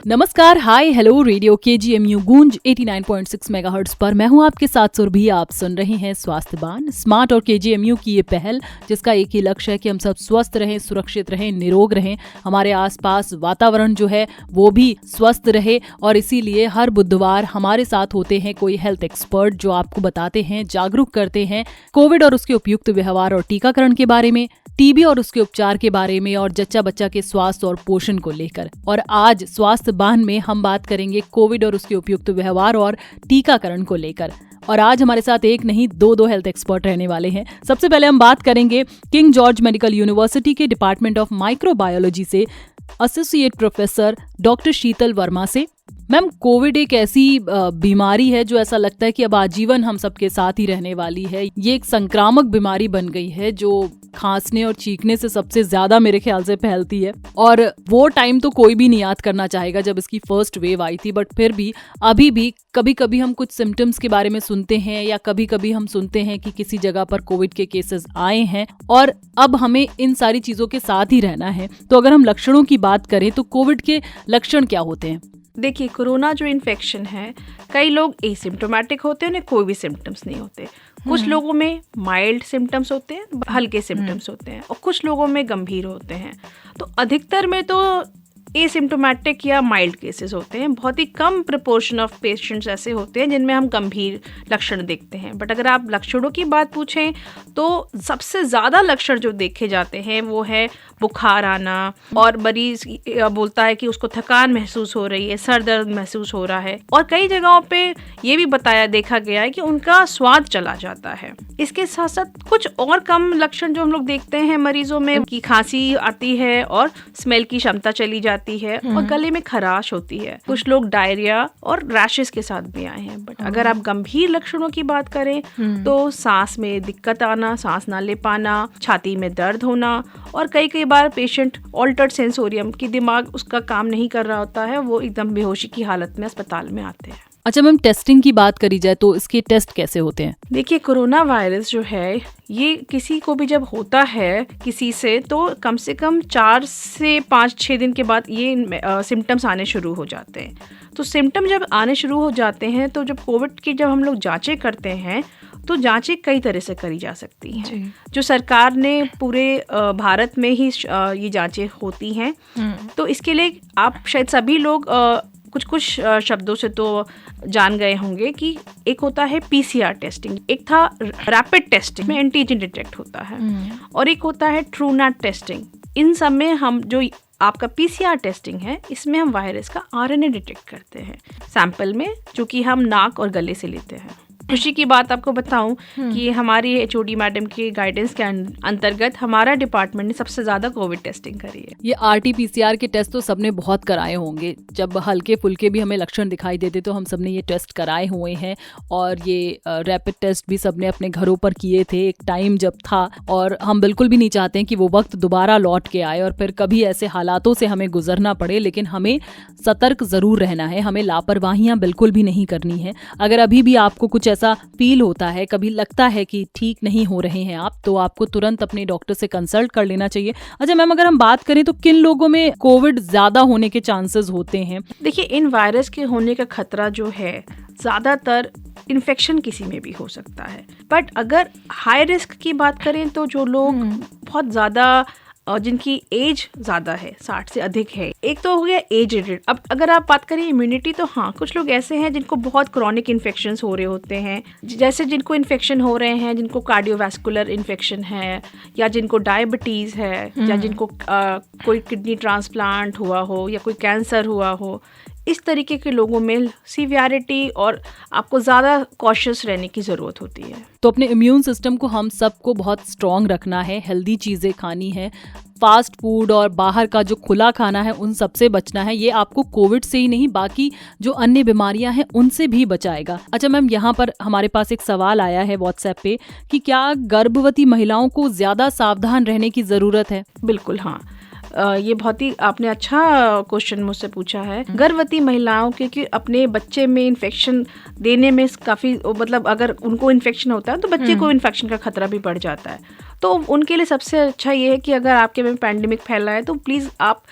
नमस्कार, हाय, hello, radio KGMU गूंज 89.6 megahertz पर मैं हूं आपके साथ सुरभि। आप सुन रहे हैं स्वास्थ्यवान स्मार्ट और KGMU की ये पहल, जिसका एक ही लक्ष्य है कि हम सब स्वस्थ रहें, सुरक्षित रहें, निरोग रहें, हमारे आसपास वातावरण जो है वो भी स्वस्थ रहे। और इसीलिए हर बुधवार हमारे साथ होते हैं कोई हेल्थ एक्सपर्ट जो आपको बताते हैं, जागरूक करते हैं कोविड और उसके उपयुक्त व्यवहार और टीकाकरण के बारे में, टीबी और उसके उपचार के बारे में, और जच्चा बच्चा के स्वास्थ्य और पोषण को लेकर। और आज स्वास्थ्य बान में हम बात करेंगे कोविड और उसके उपयुक्त व्यवहार और टीकाकरण को लेकर। और आज हमारे साथ एक नहीं दो हेल्थ एक्सपर्ट रहने वाले हैं। सबसे पहले हम बात करेंगे किंग जॉर्ज मेडिकल यूनिवर्सिटी के डिपार्टमेंट ऑफ माइक्रोबायोलॉजी से एसोसिएट प्रोफेसर डॉक्टर शीतल वर्मा से। मैम, कोविड एक ऐसी बीमारी है जो ऐसा लगता है कि अब आजीवन हम सबके साथ ही रहने वाली है। ये एक संक्रामक बीमारी बन गई है जो खांसने और चीखने से सबसे ज्यादा मेरे ख्याल से फैलती है। और वो टाइम तो कोई भी नहीं याद करना चाहेगा जब इसकी फर्स्ट वेव आई थी, बट फिर भी अभी भी कभी कभी हम कुछ सिम्टम्स के बारे में सुनते हैं, या कभी कभी हम सुनते हैं कि किसी जगह पर कोविड के केसेस आए हैं, और अब हमें इन सारी चीजों के साथ ही रहना है। तो अगर हम लक्षणों की बात करें तो कोविड के लक्षण क्या होते हैं? देखिए, कोरोना जो इन्फेक्शन है, कई लोग एसिम्टोमेटिक होते हैं, उन्हें कोई भी सिम्टम्स नहीं होते। कुछ लोगों में माइल्ड सिम्टम्स होते हैं, हल्के सिम्टम्स होते हैं, और कुछ लोगों में गंभीर होते हैं। तो अधिकतर में तो एसिम्टोमेटिक या माइल्ड केसेस होते हैं। बहुत ही कम प्रोपोर्शन ऑफ पेशेंट्स ऐसे होते हैं जिनमें हम गंभीर लक्षण देखते हैं। बट अगर आप लक्षणों की बात पूछें तो सबसे ज़्यादा लक्षण जो देखे जाते हैं वो है बुखार आना, और मरीज बोलता है कि उसको थकान महसूस हो रही है, सर दर्द महसूस हो रहा है, और कई जगहों पे ये भी देखा गया है कि उनका स्वाद चला जाता है। इसके साथ साथ कुछ और कम लक्षण जो हम लोग देखते हैं मरीजों में, कि खांसी आती है और स्मेल की क्षमता चली जाती है, और गले में खराश होती है। कुछ लोग डायरिया और रैशेस के साथ भी आए हैं। बट अगर आप गंभीर लक्षणों की बात करें तो सांस में दिक्कत आना, सांस ना ले पाना, छाती में दर्द होना, और कई बार पेशेंट ऑल्टर्ड सेंसोरियम की दिमाग उसका काम नहीं कर रहा होता है, वो एकदम बेहोशी की हालत में अस्पताल में आते हैं। अच्छा मैम, टेस्टिंग की बात करी जाए तो इसके टेस्ट कैसे होते हैं? देखिए, कोरोना वायरस जो है ये किसी को भी जब होता है किसी से, तो कम से कम 4 से 5-6 दिन के बाद ये सिम्टम्स आने शुरू हो जाते हैं। तो सिम्टम जब आने शुरू हो जाते हैं तो जब कोविड की जब हम लोग जांचें करते हैं तो जांचें कई तरह से करी जा सकती हैं। जो सरकार ने पूरे भारत में ही ये जांचें होती हैं। तो इसके लिए आप शायद सभी लोग कुछ शब्दों से तो जान गए होंगे कि एक होता है PCR टेस्टिंग, एक था रैपिड टेस्टिंग में एंटीजन डिटेक्ट होता है, और एक होता है ट्रूनेट टेस्टिंग। इन सब में हम जो आपका PCR टेस्टिंग है, इसमें हम वायरस का RNA डिटेक्ट करते हैं सैंपल में, जो कि हम नाक और गले से लेते हैं। खुशी की बात आपको बताऊं कि हमारी HOD मैडम के गाइडेंस के अंतर्गत हमारा डिपार्टमेंट ने सबसे ज्यादा कोविड टेस्टिंग करी है। ये RT-PCR के टेस्ट तो सबने बहुत कराए होंगे। जब हल्के फुल्के भी हमें लक्षण दिखाई देते तो हम सबने ये टेस्ट कराए हुए हैं, और ये रैपिड टेस्ट भी सबने अपने घरों पर किए थे एक टाइम जब था। और हम बिल्कुल भी नहीं चाहते हैं कि वो वक्त दोबारा लौट के आए और फिर कभी ऐसे हालातों से हमें गुजरना पड़े। लेकिन हमें सतर्क जरूर रहना है, हमें लापरवाहियां बिल्कुल भी नहीं करनी है। अगर अभी भी आपको कुछ ऐसा फील होता है, कभी लगता है कि ठीक नहीं हो रहे हैं आप, तो आपको तुरंत अपने डॉक्टर से कंसल्ट कर लेना चाहिए। अच्छा मैम, अगर हम बात करें तो किन लोगों में कोविड ज्यादा होने के चांसेस होते हैं? देखिए, इन वायरस के होने का खतरा जो है, ज्यादातर इन्फेक्शन किसी में भी हो सकता है। बट अगर हाई रिस्क की बात करें तो जो लोग बहुत ज्यादा और जिनकी एज ज़्यादा है, 60 से अधिक है, एक तो हो गया एज रिलेटेड। अब अगर आप बात करें इम्यूनिटी, तो हाँ, कुछ लोग ऐसे हैं जिनको बहुत क्रॉनिक इन्फेक्शंस हो रहे होते हैं, जैसे जिनको इन्फेक्शन हो रहे हैं, जिनको कार्डियोवैस्कुलर इन्फेक्शन है, या जिनको डायबिटीज़ है, या जिनको कोई किडनी ट्रांसप्लांट हुआ हो, या कोई कैंसर हुआ हो। इस तरीके के लोगों में सीवियरिटी और आपको ज़्यादा कॉशियस रहने की ज़रूरत होती है। तो अपने इम्यून सिस्टम को हम सबको बहुत स्ट्रॉन्ग रखना है, हेल्दी चीज़ें खानी है, फास्ट फूड और बाहर का जो खुला खाना है उन सबसे बचना है। ये आपको कोविड से ही नहीं, बाकी जो अन्य बीमारियां हैं उनसे भी बचाएगा। अच्छा मैम, यहाँ पर हमारे पास एक सवाल आया है व्हाट्सएप पे कि क्या गर्भवती महिलाओं को ज़्यादा सावधान रहने की ज़रूरत है? बिल्कुल हाँ, ये बहुत ही आपने अच्छा क्वेश्चन मुझसे पूछा है। गर्भवती महिलाओं क्योंकि अपने बच्चे में इन्फेक्शन देने में काफ़ी, मतलब अगर उनको इन्फेक्शन होता है तो बच्चे को इन्फेक्शन का खतरा भी बढ़ जाता है। तो उनके लिए सबसे अच्छा ये है कि अगर आपके में पैंडेमिक फैला है तो प्लीज़ आप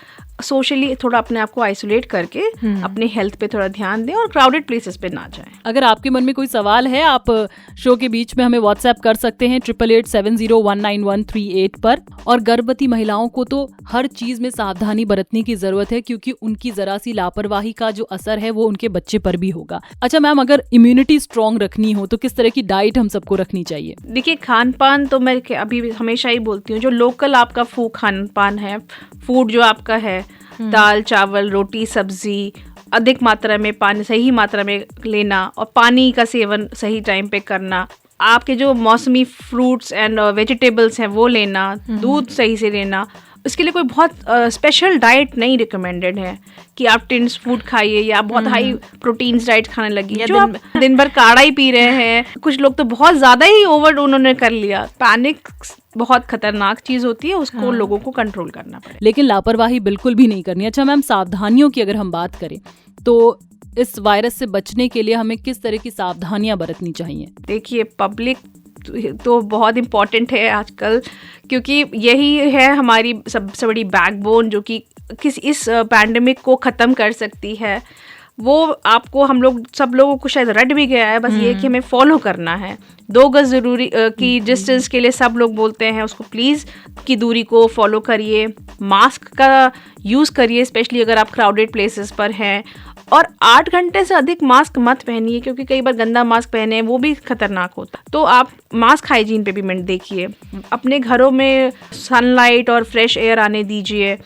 सोशली थोड़ा अपने आप को आइसोलेट करके अपने हेल्थ पे थोड़ा ध्यान दें और क्राउडेड प्लेसेस पे ना जाएं। अगर आपके मन में कोई सवाल है आप शो के बीच में हमें व्हाट्सएप कर सकते हैं 8887019138 पर। और गर्भवती महिलाओं को तो हर चीज में सावधानी बरतने की जरूरत है, क्योंकि उनकी जरा सी लापरवाही का जो असर है वो उनके बच्चे पर भी होगा। अच्छा मैम, अगर इम्यूनिटी स्ट्रांग रखनी हो तो किस तरह की डाइट हम सबको रखनी चाहिए? देखिए, खान पान तो मैं अभी हमेशा ही बोलती हूँ, जो लोकल आपका खान पान है, फूड जो आपका है, दाल चावल रोटी सब्जी, अधिक मात्रा में पानी सही मात्रा में लेना और पानी का सेवन सही टाइम पे करना, आपके जो मौसमी फ्रूट्स एंड वेजिटेबल्स हैं वो लेना, दूध सही से लेना। इसके लिए कोई बहुत स्पेशल डाइट नहीं रिकमेंडेड है कि आप टिन्स फूड खाइए या आप बहुत हाई प्रोटीन्स डाइट खाने लगी, जो आप दिन भर काढ़ा ही पी रहे हैं। कुछ लोग तो बहुत ज़्यादा ही ओवर उन्होंने कर लिया। पैनिक बहुत खतरनाक चीज़ होती है, उसको लोगों को कंट्रोल करना पड़ेगा, लेकिन लापरवाही बिल्कुल भी नहीं करनी। अच्छा मैम, सावधानियों की अगर हम बात करें तो इस वायरस से बचने के लिए हमें किस तरह की सावधानियां बरतनी चाहिए? देखिए, पब्लिक तो बहुत इम्पॉर्टेंट है आजकल, क्योंकि यही है हमारी सबसे बड़ी बैकबोन जो कि इस पैंडेमिक को ख़त्म कर सकती है। वो आपको हम लोग सब लोगों को शायद रट भी गया है, बस ये कि हमें फॉलो करना है। 2 गज ज़रूरी की डिस्टेंस के लिए सब लोग बोलते हैं, उसको प्लीज़ की दूरी को फॉलो करिए। मास्क का यूज़ करिए, स्पेशली अगर आप क्राउडेड प्लेसेस पर हैं। और 8 घंटे से अधिक मास्क मत पहनिए, क्योंकि कई बार गंदा मास्क पहने वो भी खतरनाक होता है। तो आप मास्क हाइजीन पे भी मिनट देखिए, अपने घरों में सनलाइट और फ्रेश एयर आने दीजिए,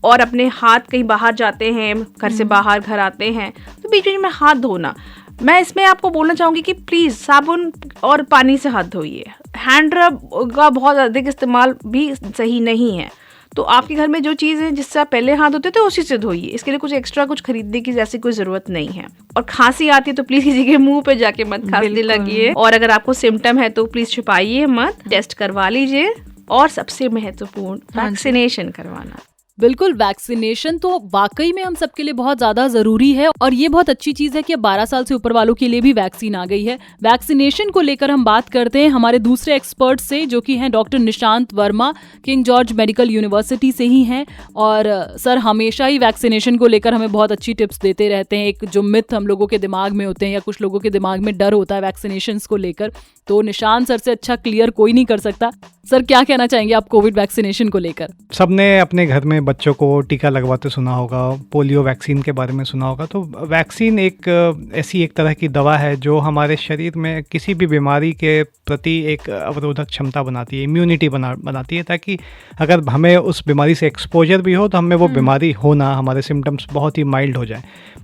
और अपने हाथ कहीं बाहर जाते हैं, घर से बाहर घर आते हैं तो बीच बीच में हाथ धोना। मैं इसमें आपको बोलना चाहूँगी कि प्लीज़ साबुन और पानी से हाथ धोइए। हैंड रब का बहुत अधिक इस्तेमाल भी सही नहीं है। तो आपके घर में जो चीज़ है जिससे आप पहले हाथ धोते थे उसी से धोइए। इसके लिए कुछ एक्स्ट्रा कुछ खरीदने की जैसी कोई ज़रूरत नहीं है। और खांसी आती है तो प्लीज़ किसी के मुंह पे जाके मत खांसने लगिए। और अगर आपको सिम्टम है तो प्लीज़ छुपाइए मत, टेस्ट करवा लीजिए। और सबसे महत्वपूर्ण, वैक्सीनेशन करवाना। बिल्कुल, वैक्सीनेशन तो वाकई में हम सबके लिए बहुत ज़्यादा ज़रूरी है। और ये बहुत अच्छी चीज़ है कि अब 12 साल से ऊपर वालों के लिए भी वैक्सीन आ गई है। वैक्सीनेशन को लेकर हम बात करते हैं हमारे दूसरे एक्सपर्ट से, जो कि हैं doctor Nishant Verma, king George medical university से ही हैं। और सर हमेशा ही वैक्सीनेशन को लेकर हमें बहुत अच्छी टिप्स देते रहते हैं। एक जो मिथ हम लोगों के दिमाग में होते हैं या कुछ लोगों के दिमाग में डर होता है वैक्सीनेशन को लेकर, तो निशांत सर से अच्छा क्लियर कोई नहीं कर सकता। सर क्या कहना चाहेंगे आप कोविड वैक्सीनेशन को लेकर? सबने अपने घर में बच्चों को टीका लगवाते सुना होगा, पोलियो वैक्सीन के बारे में सुना होगा। तो वैक्सीन एक ऐसी एक तरह की दवा है जो हमारे शरीर में किसी भी बीमारी के प्रति एक अवरोधक क्षमता बनाती है, इम्यूनिटी बनाती है, ताकि अगर हमें उस बीमारी से एक्सपोजर भी हो तो हमें वो बीमारी हो ना, हमारे सिम्टम्स बहुत ही माइल्ड हो जाए।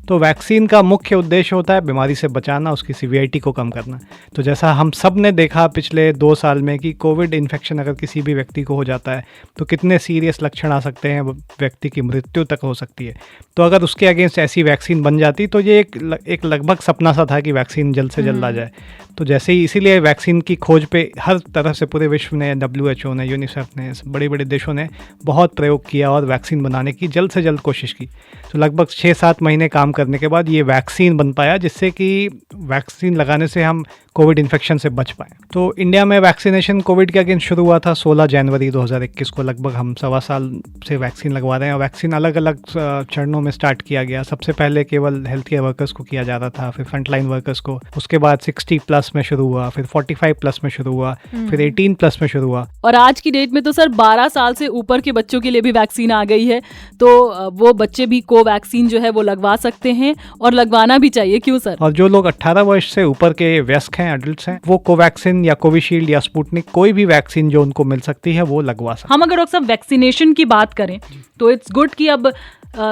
तो वैक्सीन का मुख्य उद्देश्य होता है बीमारी से बचाना, उसकी सीवियरिटी को कम करना। तो जैसा हम सब ने देखा पिछले 2 साल में कि कोविड इन्फेक्शन अगर किसी भी व्यक्ति को हो जाता है तो कितने सीरियस लक्षण आ सकते हैं, व्यक्ति की मृत्यु तक हो सकती है। तो अगर उसके अगेंस्ट ऐसी वैक्सीन बन जाती तो ये एक लगभग सपना सा था कि वैक्सीन जल्द से जल्द आ जाए। तो जैसे ही इसीलिए वैक्सीन की खोज पे हर तरह से पूरे विश्व ने, WHO ने, यूनिसेफ ने, बड़े बड़े देशों ने बहुत प्रयोग किया और वैक्सीन बनाने की जल्द से जल्द कोशिश की। तो लगभग 6-7 महीने काम करने के बाद ये वैक्सीन बन पाया, जिससे कि वैक्सीन लगाने से हम कोविड इन्फेक्शन से बच पाए। तो इंडिया में वैक्सीनेशन कोविड के अगेंस्ट शुरू हुआ था 16 जनवरी 2021 को। लगभग हम 1.25 साल से वैक्सीन लगवा रहे हैं। और वैक्सीन अलग अलग चरणों में स्टार्ट किया गया। सबसे पहले केवल हेल्थ केयर वर्कर्स को किया जाता था, फिर फ्रंटलाइन वर्कर्स को, उसके बाद 60+ में शुरू हुआ, फिर 45+ में शुरू हुआ, फिर 18+ में शुरू हुआ। और आज की डेट में तो सर 12 साल से ऊपर के बच्चों के लिए भी वैक्सीन आ गई है। तो वो बच्चे भी कोवैक्सीन जो है वो लगवा सकते हैं और लगवाना भी चाहिए। क्यों सर? और जो लोग 18 वर्ष से ऊपर के वयस्क हैं, एडल्ट्स हैं, वो कोवैक्सीन या कोविशील्ड या स्पुतनिक कोई भी वैक्सीन जो उनको मिल सकती है वो लगवा सकते हैं। हम अगर डॉक्टर साहब वैक्सीनेशन की बात करें तो इट्स गुड कि अब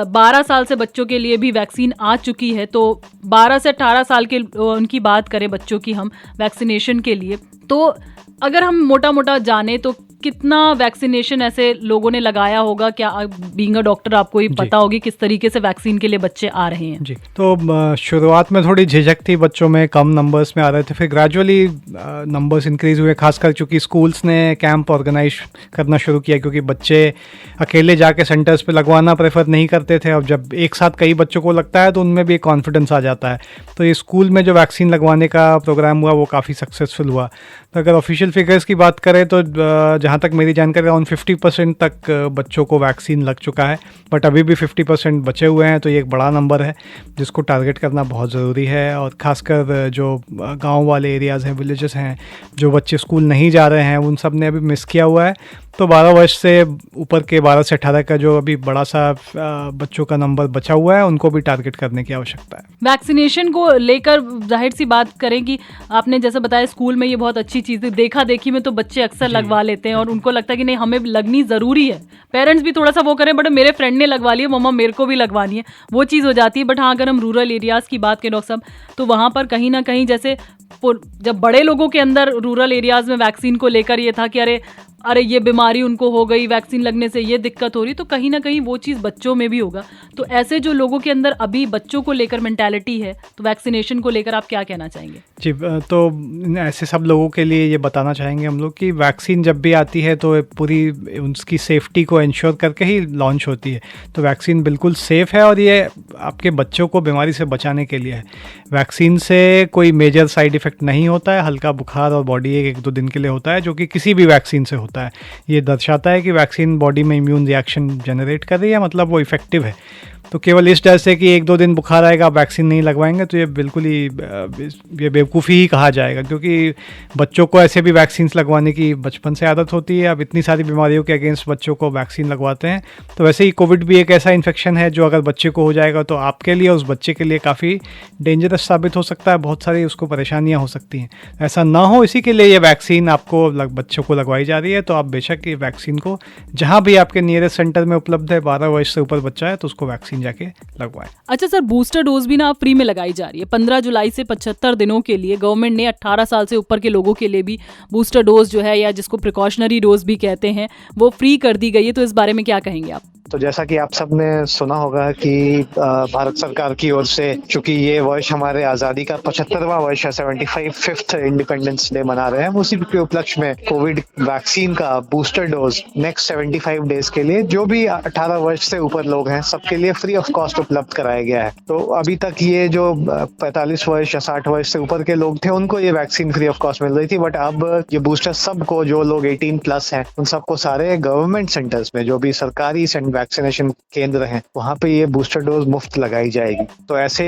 12 साल से बच्चों के लिए भी वैक्सीन आ चुकी है। तो 12 से 18 साल के उनकी बात करें बच्चों की हम वैक्सीनेशन के लिए, तो अगर हम मोटा मोटा जाने तो कितना वैक्सीनेशन ऐसे लोगों ने लगाया होगा? क्या बीइंग अ डॉक्टर आपको ही पता होगी किस तरीके से वैक्सीन के लिए बच्चे आ रहे हैं? जी, तो शुरुआत में थोड़ी झिझक थी, बच्चों में कम नंबर्स में आ रहे थे, फिर ग्रेजुअली नंबर्स इंक्रीज हुए, खासकर चूँकि स्कूल्स ने कैंप ऑर्गेनाइज करना शुरू किया, क्योंकि बच्चे अकेले जाके सेंटर्स पे लगवाना प्रेफर नहीं करते थे। और जब एक साथ कई बच्चों को लगता है तो उनमें भी एक कॉन्फिडेंस आ जाता है। तो ये स्कूल में जो वैक्सीन लगवाने का प्रोग्राम हुआ वो काफ़ी सक्सेसफुल हुआ। तो अगर ऑफिशियल फिगर्स की बात करें तो जहाँ तक मेरी जानकारी अराउंड 50% तक बच्चों को वैक्सीन लग चुका है, बट अभी भी 50% बचे हुए हैं। तो ये एक बड़ा नंबर है जिसको टारगेट करना बहुत ज़रूरी है। और ख़ासकर जो गांव वाले एरियाज़ हैं, विलेजेस हैं, जो बच्चे स्कूल नहीं जा रहे हैं, उन सब ने अभी मिस किया हुआ है। तो 12 वर्ष से ऊपर के 12 से 18 का जो अभी बड़ा सा बच्चों का नंबर बचा हुआ है, उनको भी टारगेट करने की आवश्यकता है। वैक्सीनेशन को लेकर जाहिर सी बात करें कि आपने जैसे बताया स्कूल में ये बहुत अच्छी चीज़ है, देखा देखी में तो बच्चे अक्सर लगवा लेते हैं और उनको लगता है कि नहीं हमें लगनी ज़रूरी है। पेरेंट्स भी थोड़ा सा वो करें, बट मेरे फ्रेंड ने लगवा लिया, मम्मा मेरे को भी लगवानी है, वो चीज़ हो जाती है। बट हाँ, अगर हम रूरल एरियाज़ की बात करें डॉक्टर साहब, तो वहाँ पर कहीं ना कहीं जैसे जब बड़े लोगों के अंदर रूरल एरियाज़ में वैक्सीन को लेकर ये था कि अरे ये बीमारी उनको हो गई, वैक्सीन लगने से ये दिक्कत हो रही, तो कहीं ना कहीं वो चीज़ बच्चों में भी होगा। तो ऐसे जो लोगों के अंदर अभी बच्चों को लेकर मेंटालिटी है, तो वैक्सीनेशन को लेकर आप क्या कहना चाहेंगे? जी, तो ऐसे सब लोगों के लिए ये बताना चाहेंगे हम लोग कि वैक्सीन जब भी आती है तो पूरी उसकी सेफ्टी को इंश्योर करके ही लॉन्च होती है। तो वैक्सीन बिल्कुल सेफ़ है और ये आपके बच्चों को बीमारी से बचाने के लिए है। वैक्सीन से कोई मेजर साइड इफ़ेक्ट नहीं होता है, हल्का बुखार और बॉडी एक 2 दिन के लिए होता है, जो कि किसी भी वैक्सीन से होता है। ये दर्शाता है कि वैक्सीन बॉडी में इम्यून रिएक्शन जनरेट कर रही है, मतलब वो इफ़ेक्टिव है। तो केवल इस डर से कि 1-2 दिन बुखार आएगा, आप वैक्सीन नहीं लगवाएंगे, तो ये बिल्कुल ही ये बेवकूफ़ी ही कहा जाएगा, क्योंकि बच्चों को ऐसे भी वैक्सीन लगवाने की बचपन से आदत होती है। अब इतनी सारी बीमारियों के अगेंस्ट बच्चों को वैक्सीन लगवाते हैं। तो वैसे ही कोविड भी एक ऐसा इन्फेक्शन है जो अगर बच्चे को हो जाएगा तो आपके लिए, उस बच्चे के लिए काफ़ी डेंजरस साबित हो सकता है, बहुत सारी उसको परेशानियाँ हो सकती हैं। ऐसा ना हो, इसी के लिए ये वैक्सीन आपको बच्चों को लगवाई जा रही है। तो आप बेशक ये वैक्सीन को जहाँ भी आपके नियरेस्ट सेंटर में उपलब्ध है, 12 वर्ष से ऊपर बच्चा है तो उसको वैक्सीन जाके लगवाएं। अच्छा सर, बूस्टर डोज भी ना आप फ्री में लगाई जा रही है। 15 जुलाई से 75 दिनों के लिए गवर्नमेंट ने 18 साल से ऊपर के लोगों के लिए भी बूस्टर डोज जो है, या जिसको प्रिकॉशनरी डोज भी कहते हैं, वो फ्री कर दी गई है। तो इस बारे में क्या कहेंगे आप? तो जैसा कि आप सब ने सुना होगा कि भारत सरकार की ओर से, चूंकि ये वर्ष हमारे आज़ादी का 75वां वर्ष है, 75th इंडिपेंडेंस डे मना रहे हैं, उसी के उपलक्ष्य में कोविड वैक्सीन का बूस्टर डोज नेक्स्ट 75 डेज के लिए जो भी 18 वर्ष से ऊपर लोग हैं सबके लिए फ्री ऑफ कॉस्ट उपलब्ध कराया गया है। तो अभी तक ये जो 45 वर्ष या 60 वर्ष से ऊपर के लोग थे उनको ये वैक्सीन फ्री ऑफ कॉस्ट मिल रही थी, बट अब ये बूस्टर सबको, जो लोग 18+ हैं, उन सबको सारे गवर्नमेंट सेंटर्स में, जो भी सरकारी वैक्सीनेशन केंद्र हैं, वहाँ पे ये बूस्टर डोज मुफ्त लगाई जाएगी। तो ऐसे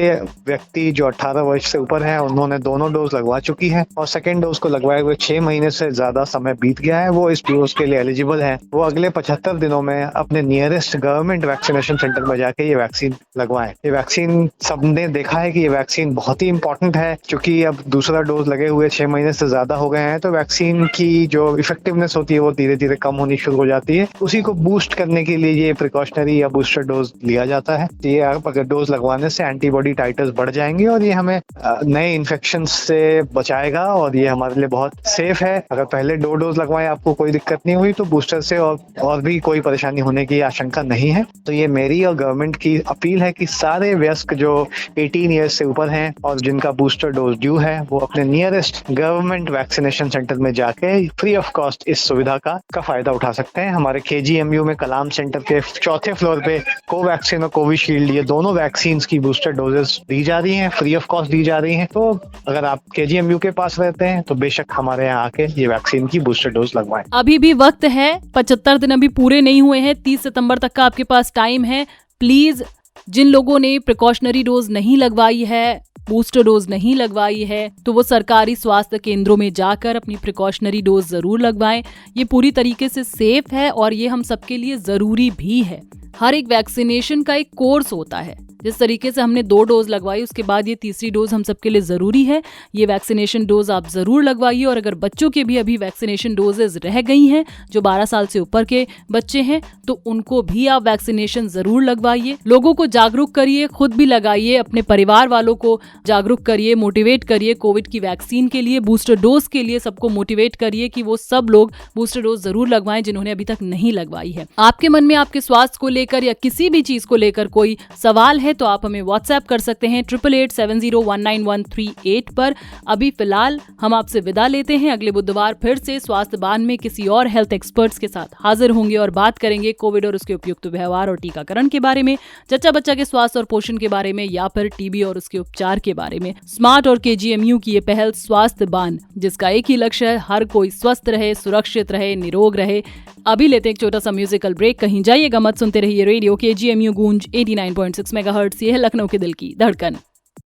व्यक्ति जो 18 वर्ष से ऊपर हैं, उन्होंने दोनों डोज लगवा चुकी है और सेकेंड डोज को लगवाए हुए 6 महीने से ज्यादा समय बीत गया है, वो इस डोज के लिए एलिजिबल है। वो अगले 75 दिनों में अपने नियरेस्ट गवर्नमेंट वैक्सीनेशन सेंटर में जाके ये वैक्सीन लगवाएं। ये वैक्सीन, सबने देखा है कि ये वैक्सीन बहुत ही इंपॉर्टेंट है, क्योंकि अब दूसरा डोज लगे हुए 6 महीने से ज्यादा हो गए हैं, तो वैक्सीन की जो इफेक्टिवनेस होती है वो धीरे धीरे कम होनी शुरू हो जाती है। उसी को बूस्ट करने के लिए ये प्रिकॉशनरी या बूस्टर डोज लिया जाता है। ये अगर डोज लगवाने से एंटीबॉडी टाइटर्स बढ़ जाएंगे और ये हमें नए इन्फेक्शन से बचाएगा और ये हमारे लिए बहुत सेफ है। अगर पहले 2 डोज लगवाएं, आपको कोई दिक्कत नहीं हुई, तो बूस्टर से और भी कोई परेशानी होने की आशंका नहीं है। तो ये मेरी और गवर्नमेंट की अपील है कि सारे वयस्क जो 18 ईयर्स से ऊपर हैं और जिनका बूस्टर डोज ड्यू है, वो अपने नियरेस्ट गवर्नमेंट वैक्सीनेशन सेंटर में जाके फ्री ऑफ कॉस्ट इस सुविधा का फायदा उठा सकते हैं। हमारे KGMU में कलाम सेंटर के 4थे फ्लोर पे कोवैक्सीन और कोविशील्ड, ये दोनों वैक्सीन की बूस्टर डोजेस दी जा रही हैं, फ्री ऑफ कॉस्ट दी जा रही हैं। तो अगर आप KGMU के पास रहते हैं तो बेशक हमारे यहाँ आके ये वैक्सीन की बूस्टर डोज लगवाएं। अभी भी वक्त है, 75 दिन अभी पूरे नहीं हुए हैं, 30 सितंबर तक का आपके पास टाइम है। प्लीज जिन लोगों ने प्रिकॉशनरी डोज नहीं लगवाई है, बूस्टर डोज नहीं लगवाई है, तो वो सरकारी स्वास्थ्य केंद्रों में जाकर अपनी प्रिकॉशनरी डोज जरूर लगवाएं। ये पूरी तरीके से सेफ है और ये हम सबके लिए जरूरी भी है। हर एक वैक्सीनेशन का एक कोर्स होता है। जिस तरीके से हमने 2 डोज लगवाई, उसके बाद ये तीसरी डोज हम सबके लिए ज़रूरी है। ये वैक्सीनेशन डोज आप ज़रूर लगवाइए। और अगर बच्चों के भी अभी वैक्सीनेशन डोजेज रह गई हैं, जो 12 साल से ऊपर के बच्चे हैं, तो उनको भी आप वैक्सीनेशन ज़रूर लगवाइए। लोगों को जागरूक करिए, खुद भी लगाइए, अपने परिवार वालों को जागरूक करिए, मोटिवेट करिए कोविड की वैक्सीन के लिए, बूस्टर डोज के लिए। सबको मोटिवेट करिए कि वो सब लोग बूस्टर डोज ज़रूर लगवाएं जिन्होंने अभी तक नहीं लगवाई है। आपके मन में आपके स्वास्थ्य को लेकर या किसी भी चीज़ को लेकर कोई सवाल है तो आप हमें व्हाट्सएप कर सकते हैं 8887019138 पर। अभी फिलहाल हम आपसे विदा लेते हैं। अगले बुधवार फिर से स्वास्थ्य बान में किसी और हेल्थ एक्सपर्ट्स के साथ हाजिर होंगे और बात करेंगे कोविड और उसके उपयुक्त व्यवहार और टीकाकरण के बारे में, जच्चा बच्चा के स्वास्थ्य और पोषण के बारे में, या फिर टीबी और उसके उपचार के बारे में। स्मार्ट और केजीएमयू की ये पहल स्वास्थ्य बान, जिसका एक ही लक्ष्य है हर कोई स्वस्थ रहे, सुरक्षित रहे, निरोग रहे। अभी लेते हैं एक छोटा सा म्यूजिकल ब्रेक। कहीं जाइएगा मत, सुनते रहिए रेडियो केजीएमयू गूंज 89.6 मेगाहर्ट्ज। ये है लखनऊ के दिल की धड़कन।